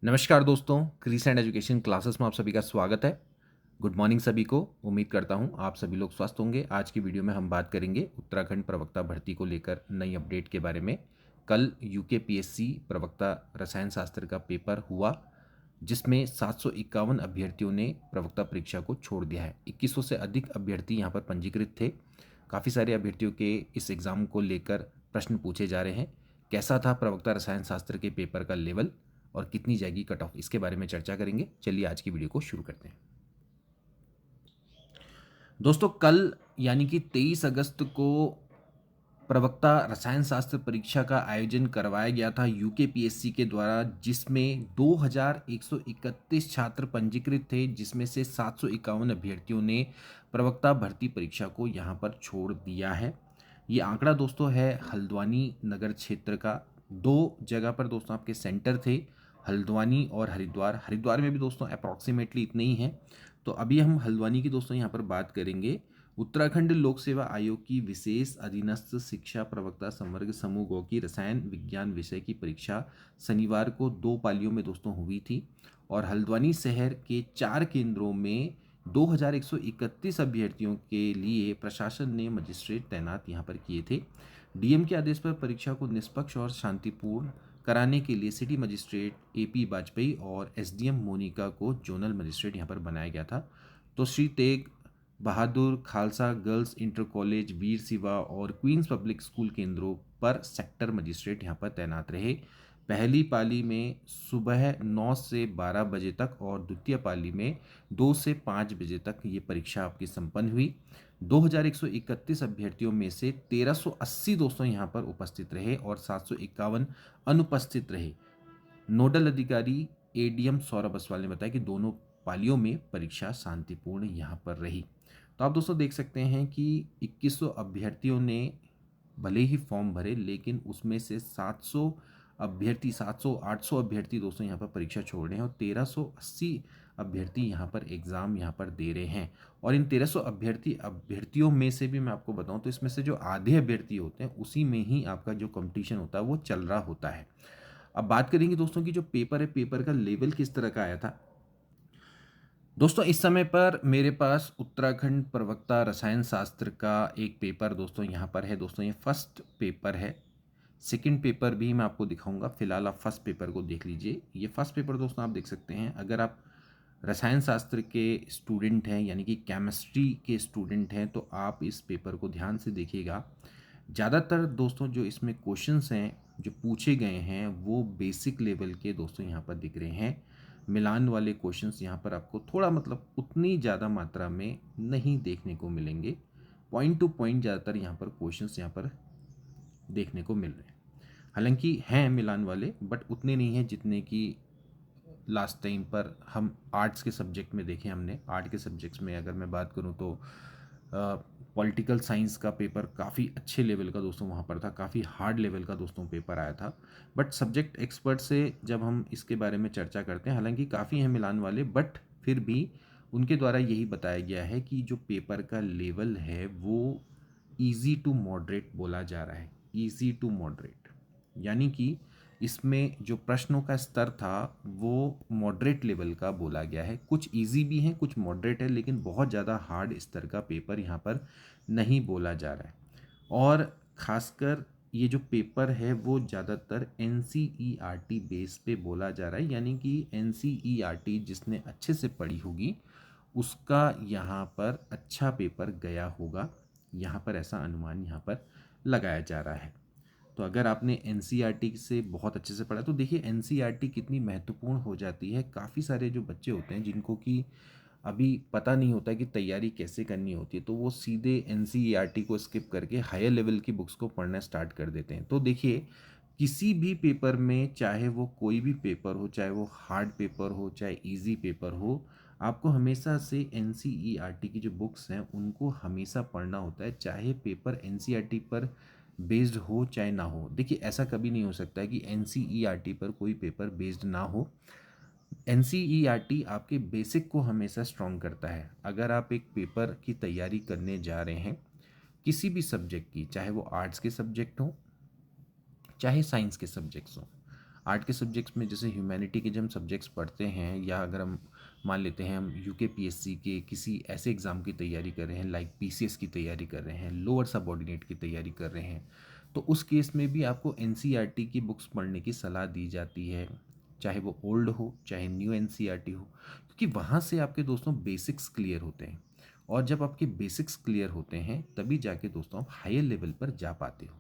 नमस्कार दोस्तों, crescent education classes में आप सभी का स्वागत है। गुड मॉर्निंग सभी को। उम्मीद करता हूँ आप सभी लोग स्वस्थ होंगे। आज की वीडियो में हम बात करेंगे उत्तराखंड प्रवक्ता भर्ती को लेकर नई अपडेट के बारे में। कल यूकेपीएससी प्रवक्ता रसायन शास्त्र का पेपर हुआ, जिसमें 751 अभ्यर्थियों ने प्रवक्ता परीक्षा को छोड़ दिया है। 2100 से अधिक अभ्यर्थी यहाँ पर पंजीकृत थे। काफ़ी सारे अभ्यर्थियों के इस एग्ज़ाम को लेकर प्रश्न पूछे जा रहे हैं। कैसा था प्रवक्ता रसायन शास्त्र के पेपर का लेवल और कितनी जाएगी कट ऑफ, इसके बारे में चर्चा करेंगे। चलिए आज की वीडियो को शुरू करते हैं। दोस्तों, कल यानी कि 23 अगस्त को प्रवक्ता रसायन शास्त्र परीक्षा का आयोजन करवाया गया था यूकेपीएससी के द्वारा, जिसमें 2131 छात्र पंजीकृत थे, जिसमें से 751 अभ्यर्थियों ने प्रवक्ता भर्ती परीक्षा को यहां पर छोड़ दिया है। ये आंकड़ा दोस्तों है हल्द्वानी नगर क्षेत्र का। दो जगह पर दोस्तों आपके सेंटर थे, हल्द्वानी और हरिद्वार। हरिद्वार में भी दोस्तों अप्रॉक्सीमेटली इतने ही हैं। तो अभी हम हल्द्वानी की दोस्तों यहाँ पर बात करेंगे। उत्तराखंड लोक सेवा आयोग की विशेष अधीनस्थ शिक्षा प्रवक्ता संवर्ग समूह गौ की रसायन विज्ञान विषय की परीक्षा शनिवार को 2 पालियों में दोस्तों हुई थी, और हल्द्वानी शहर के 4 केंद्रों में 2131 अभ्यर्थियों के लिए प्रशासन ने मजिस्ट्रेट तैनात यहाँ पर किए थे। डीएम के आदेश पर परीक्षा को निष्पक्ष और शांतिपूर्ण कराने के लिए सिटी मजिस्ट्रेट एपी वाजपेयी और एसडीएम मोनिका को जोनल मजिस्ट्रेट यहाँ पर बनाया गया था। तो Shri Tegh Bahadur Khalsa girls inter college, वीर सिवा और क्वींस पब्लिक स्कूल केंद्रों पर सेक्टर मजिस्ट्रेट यहाँ पर तैनात रहे। पहली पाली में सुबह 9 से 12 बजे तक और द्वितीय पाली में 2 से 5 बजे तक ये परीक्षा आपकी संपन्न हुई। 2131 अभ्यर्थियों में से 1380 दोस्तों यहाँ पर उपस्थित रहे और 751 अनुपस्थित रहे। नोडल अधिकारी एडीएम सौरभ असवाल ने बताया कि दोनों पालियों में परीक्षा शांतिपूर्ण यहाँ पर रही। तो आप दोस्तों देख सकते हैं कि 2100 अभ्यर्थियों ने भले ही फॉर्म भरे, लेकिन उसमें से 700 अभ्यर्थी 800 अभ्यर्थी दोस्तों यहाँ पर परीक्षा छोड़ रहे हैं और 1380 अभ्यर्थी यहाँ पर एग्ज़ाम यहाँ पर दे रहे हैं। और इन 1300 अभ्यर्थियों में से भी मैं आपको बताऊं तो इसमें से जो आधे अभ्यर्थी होते हैं उसी में ही आपका जो कंपटीशन होता है वो चल रहा होता है। अब बात करेंगे दोस्तों की जो पेपर है, पेपर का लेवल किस तरह का आया था। दोस्तों इस समय पर मेरे पास उत्तराखंड प्रवक्ता रसायन शास्त्र का एक पेपर दोस्तों यहाँ पर है। दोस्तों ये फर्स्ट पेपर है। सेकंड पेपर भी मैं आपको दिखाऊंगा। फिलहाल आप फर्स्ट पेपर को देख लीजिए। ये फर्स्ट पेपर दोस्तों आप देख सकते हैं। अगर आप रसायन शास्त्र के स्टूडेंट हैं यानी कि केमिस्ट्री के स्टूडेंट हैं तो आप इस पेपर को ध्यान से देखिएगा। ज़्यादातर दोस्तों जो इसमें क्वेश्चंस हैं जो पूछे गए हैं वो बेसिक लेवल के दोस्तों यहाँ पर दिख रहे हैं। मिलान वाले क्वेश्चंस यहाँ पर आपको थोड़ा उतनी ज़्यादा मात्रा में नहीं देखने को मिलेंगे। पॉइंट टू पॉइंट ज़्यादातर यहाँ पर क्वेश्चंस यहाँ पर देखने को मिल रहे हैं। हालांकि हैं मिलान वाले, बट उतने नहीं हैं जितने कि लास्ट टाइम पर हम आर्ट्स के सब्जेक्ट में देखे। हमने आर्ट के सब्जेक्ट्स में अगर मैं बात करूँ तो पॉलिटिकल साइंस का पेपर काफ़ी अच्छे लेवल का दोस्तों वहाँ पर था, काफ़ी हार्ड लेवल का दोस्तों पेपर आया था। बट सब्जेक्ट एक्सपर्ट से जब हम इसके बारे में चर्चा करते हैं, हालांकि काफ़ी हैं मिलान वाले, बट फिर भी उनके द्वारा यही बताया गया है कि जो पेपर का लेवल है वो ईजी टू मॉडरेट बोला जा रहा है। ईजी टू मॉडरेट यानी कि इसमें जो प्रश्नों का स्तर था वो मॉडरेट लेवल का बोला गया है। कुछ इजी भी हैं, कुछ मॉडरेट है, लेकिन बहुत ज़्यादा हार्ड स्तर का पेपर यहाँ पर नहीं बोला जा रहा है। और ख़ासकर ये जो पेपर है वो ज़्यादातर एनसीईआरटी बेस पे बोला जा रहा है, यानी कि एनसीईआरटी जिसने अच्छे से पढ़ी होगी उसका यहाँ पर अच्छा पेपर गया होगा। यहाँ पर ऐसा अनुमान यहाँ पर लगाया जा रहा है। तो अगर आपने एनसीईआरटी से बहुत अच्छे से पढ़ा तो देखिए एनसीईआरटी कितनी महत्वपूर्ण हो जाती है। काफ़ी सारे जो बच्चे होते हैं जिनको कि अभी पता नहीं होता कि तैयारी कैसे करनी होती है, तो वो सीधे एनसीईआरटी को स्किप करके हायर लेवल की बुक्स को पढ़ना स्टार्ट कर देते हैं। तो देखिए किसी भी पेपर में, चाहे वो कोई भी पेपर हो, चाहे वो हार्ड पेपर हो चाहे इजी पेपर हो, आपको हमेशा से एनसीईआरटी की जो बुक्स हैं उनको हमेशा पढ़ना होता है, चाहे पेपर एनसीईआरटी पर बेस्ड हो चाहे ना हो। देखिए ऐसा कभी नहीं हो सकता है कि एनसीईआरटी पर कोई पेपर बेस्ड ना हो। एनसीईआरटी आपके बेसिक को हमेशा स्ट्रॉन्ग करता है। अगर आप एक पेपर की तैयारी करने जा रहे हैं किसी भी सब्जेक्ट की, चाहे वो आर्ट्स के सब्जेक्ट हो चाहे साइंस के सब्जेक्ट्स हों, आर्ट के सब्जेक्ट्स में जैसे ह्यूमैनिटी के जब हम सब्जेक्ट्स पढ़ते हैं, या अगर हम मान लेते हैं हम यूकेपीएससी के किसी ऐसे एग्ज़ाम की तैयारी कर रहे हैं, लाइक पीसीएस की तैयारी कर रहे हैं, लोअर सबऑर्डिनेट की तैयारी कर रहे हैं, तो उस केस में भी आपको एनसीईआरटी की बुक्स पढ़ने की सलाह दी जाती है, चाहे वो ओल्ड हो चाहे न्यू एनसीईआरटी हो, क्योंकि वहाँ से आपके दोस्तों बेसिक्स क्लियर होते हैं। और जब आपके बेसिक्स क्लियर होते हैं तभी जाके दोस्तों आप हायर लेवल पर जा पाते हो।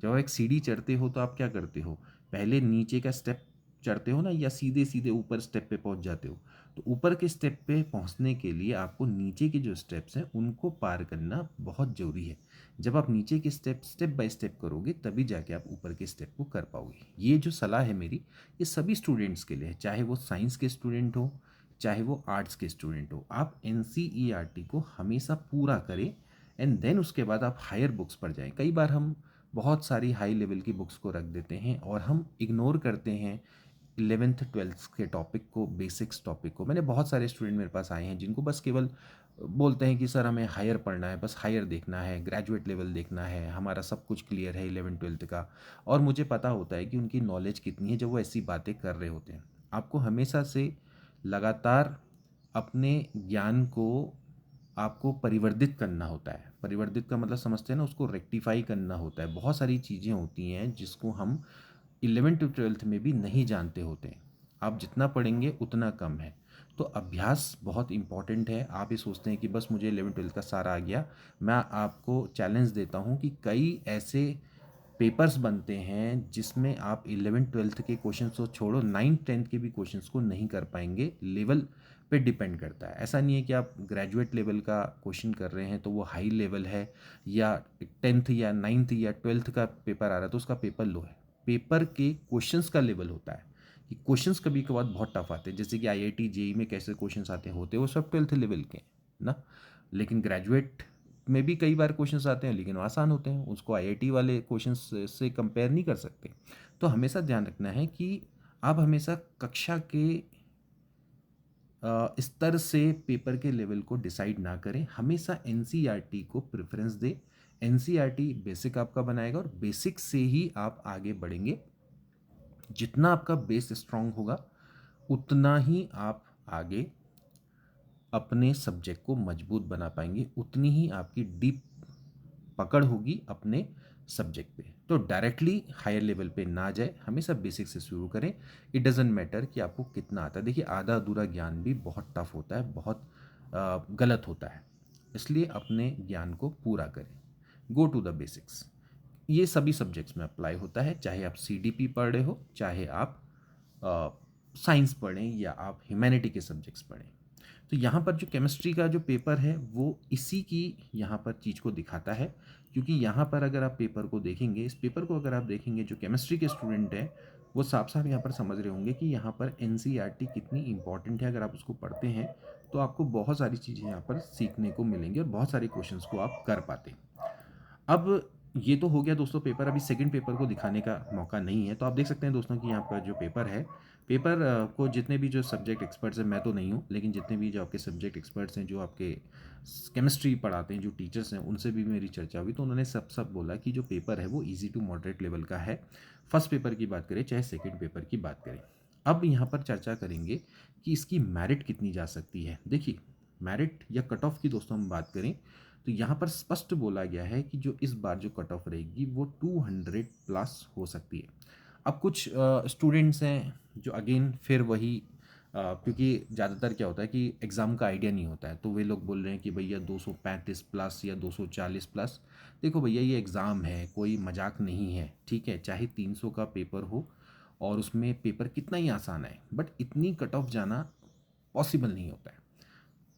जब आप एक सीढ़ी चढ़ते हो तो आप क्या करते हो, पहले नीचे का स्टेप चढ़ते हो ना, या सीधे सीधे ऊपर स्टेप पे पहुंच जाते हो। तो ऊपर के स्टेप पे पहुंचने के लिए आपको नीचे के जो स्टेप्स हैं उनको पार करना बहुत ज़रूरी है। जब आप नीचे के स्टेप बाय स्टेप करोगे तभी जाके आप ऊपर के स्टेप को कर पाओगे। ये जो सलाह है मेरी, ये सभी स्टूडेंट्स के लिए है, चाहे वो साइंस के स्टूडेंट हो चाहे वो आर्ट्स के स्टूडेंट हो। आप एनसीईआरटी को हमेशा पूरा करें एंड देन उसके बाद आप हायर बुक्स पर जाएं। कई बार हम बहुत सारी हाई लेवल की बुक्स को रख देते हैं और हम इग्नोर करते हैं 11th 12th के टॉपिक को, बेसिक्स टॉपिक को। मैंने बहुत सारे स्टूडेंट मेरे पास आए हैं जिनको बस केवल बोलते हैं कि सर हमें हायर पढ़ना है, बस हायर देखना है, ग्रेजुएट लेवल देखना है, हमारा सब कुछ क्लियर है 11th 12th का। और मुझे पता होता है कि उनकी नॉलेज कितनी है जब वो ऐसी बातें कर रहे होते हैं। आपको हमेशा से लगातार अपने ज्ञान को आपको परिवर्धित करना होता है। परिवर्धित का मतलब समझते हैं ना, उसको रेक्टिफाई करना होता है। बहुत सारी चीज़ें होती हैं जिसको हम 11th 12th में भी नहीं जानते होते हैं। आप जितना पढ़ेंगे उतना कम है। तो अभ्यास बहुत इम्पॉर्टेंट है। आप ये सोचते हैं कि बस मुझे 11th 12th का सारा आ गया। मैं आपको चैलेंज देता हूँ कि कई ऐसे पेपर्स बनते हैं जिसमें आप 11th 12th के क्वेश्चंस को छोड़ो, 9th 10th के भी क्वेश्चंस को नहीं कर पाएंगे। लेवल पे डिपेंड करता है। ऐसा नहीं है कि आप ग्रेजुएट लेवल का क्वेश्चन कर रहे हैं तो वो हाई लेवल है, या 10th या 9th या 12th का पेपर आ रहा है तो उसका पेपर लो है। पेपर के क्वेश्चंस का लेवल होता है कि क्वेश्चंस कभी कभार बहुत टफ आते हैं, जैसे कि आईआईटी जेई में कैसे क्वेश्चंस आते होते हैं वो सब 12th लेवल के हैं ना। लेकिन ग्रेजुएट में भी कई बार क्वेश्चंस आते हैं लेकिन वो आसान होते हैं, उसको आईआईटी वाले क्वेश्चंस से कंपेयर नहीं कर सकते। तो हमेशा ध्यान रखना है कि आप हमेशा कक्षा के स्तर से पेपर के लेवल को डिसाइड ना करें, हमेशा एनसीईआरटी को प्रेफरेंस दें। एनसीईआरटी बेसिक आपका बनाएगा और बेसिक से ही आप आगे बढ़ेंगे। जितना आपका बेस स्ट्रांग होगा उतना ही आप आगे अपने सब्जेक्ट को मजबूत बना पाएंगे, उतनी ही आपकी डीप पकड़ होगी अपने सब्जेक्ट पे। तो डायरेक्टली हायर लेवल पे ना जाए, हमेशा बेसिक से शुरू करें। इट डजेंट मैटर कि आपको कितना आता है। देखिए आधा अधूरा ज्ञान भी बहुत टफ होता है, बहुत गलत होता है। इसलिए अपने ज्ञान को पूरा करें। Go to the basics. ये सभी सब्जेक्ट्स में अप्लाई होता है, चाहे आप सीडीपी पढ़ रहे हो, चाहे आप साइंस पढ़ें या आप ह्यूमैनिटी के सब्जेक्ट्स पढ़ें। तो यहाँ पर जो केमिस्ट्री का जो पेपर है वो इसी की यहाँ पर चीज़ को दिखाता है। क्योंकि यहाँ पर अगर आप पेपर को देखेंगे, इस पेपर को अगर आप देखेंगे, जो केमिस्ट्री के स्टूडेंट हैं वो साफ साफ यहाँ पर समझ रहे होंगे कि यहाँ पर एनसीईआरटी कितनी इंपॉर्टेंट है। अगर आप उसको पढ़ते हैं तो आपको बहुत सारी चीज़ें यहाँ पर सीखने को मिलेंगी और बहुत सारे क्वेश्चंस को आप कर पाते हैं। अब ये तो हो गया दोस्तों पेपर। अभी सेकंड पेपर को दिखाने का मौका नहीं है। तो आप देख सकते हैं दोस्तों कि यहाँ पर जो पेपर है, पेपर को जितने भी जो सब्जेक्ट एक्सपर्ट्स हैं, मैं तो नहीं हूँ लेकिन जितने भी जो आपके सब्जेक्ट एक्सपर्ट्स हैं, जो आपके केमिस्ट्री पढ़ाते हैं, जो टीचर्स हैं, उनसे भी मेरी चर्चा हुई तो उन्होंने सब बोला कि जो पेपर है वो ईजी टू मॉडरेट लेवल का है। फर्स्ट पेपर की बात करें चाहे सेकेंड पेपर की बात करें। अब यहाँ पर चर्चा करेंगे कि इसकी मेरिट कितनी जा सकती है। देखिए मेरिट या कट ऑफ की दोस्तों हम बात करें तो यहाँ पर स्पष्ट बोला गया है कि जो इस बार जो कट ऑफ रहेगी वो 200 प्लस हो सकती है। अब कुछ स्टूडेंट्स हैं जो अगेन फिर वही क्योंकि ज़्यादातर क्या होता है कि एग्ज़ाम का आइडिया नहीं होता है तो वे लोग बोल रहे हैं कि भैया 235 प्लस या 240 प्लस। देखो भैया ये एग्ज़ाम है, कोई मजाक नहीं है, ठीक है। चाहे 300 का पेपर हो और उसमें पेपर कितना ही आसान है, बट इतनी कट ऑफ जाना पॉसिबल नहीं होता है।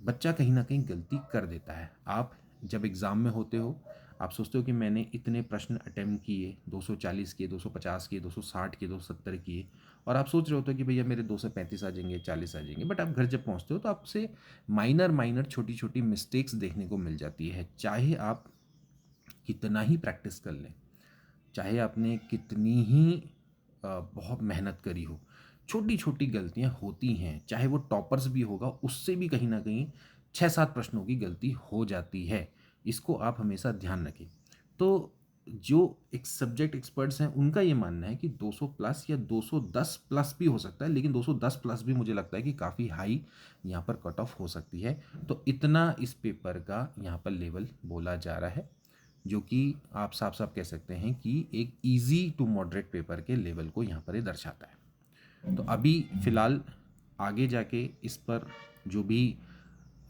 बच्चा कहीं ना कहीं गलती कर देता है। आप जब एग्ज़ाम में होते हो आप सोचते हो कि मैंने इतने प्रश्न अटेम्प्ट किए, 240 किए, 250 किए, 260 किए, 270 किए, और आप सोच रहे होते हो कि भैया मेरे 235 आ जाएंगे, 40 आ जाएंगे। बट आप घर जब पहुंचते हो तो आपसे माइनर माइनर छोटी छोटी मिस्टेक्स देखने को मिल जाती है। चाहे आप कितना ही प्रैक्टिस कर लें, चाहे आपने कितनी ही बहुत मेहनत करी हो, छोटी छोटी गलतियां होती हैं। चाहे वो टॉपर्स भी होगा उससे भी कहीं ना कहीं 6-7 प्रश्नों की गलती हो जाती है। इसको आप हमेशा ध्यान रखें। तो जो एक सब्जेक्ट एक्सपर्ट्स हैं उनका ये मानना है कि 200 प्लस या 210 प्लस भी हो सकता है, लेकिन 210 प्लस भी मुझे लगता है कि काफ़ी हाई यहाँ पर कट ऑफ हो सकती है। तो इतना इस पेपर का यहाँ पर लेवल बोला जा रहा है, जो कि आप साफ साफ कह सकते हैं कि एक इजी टू मॉडरेट पेपर के लेवल को यहाँ पर ये दर्शाता है। तो अभी फ़िलहाल आगे जाके इस पर जो भी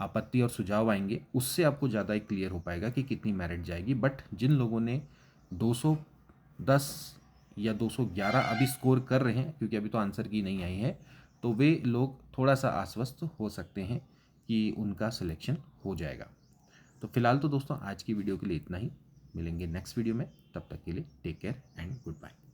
आपत्ति और सुझाव आएंगे उससे आपको ज़्यादा ही क्लियर हो पाएगा कि कितनी मेरिट जाएगी। बट जिन लोगों ने 210 या 211 अभी स्कोर कर रहे हैं, क्योंकि अभी तो आंसर की नहीं आई है, तो वे लोग थोड़ा सा आश्वस्त हो सकते हैं कि उनका सिलेक्शन हो जाएगा। तो फिलहाल तो दोस्तों आज की वीडियो के लिए इतना ही। मिलेंगे नेक्स्ट वीडियो में, तब तक के लिए take care and good bye.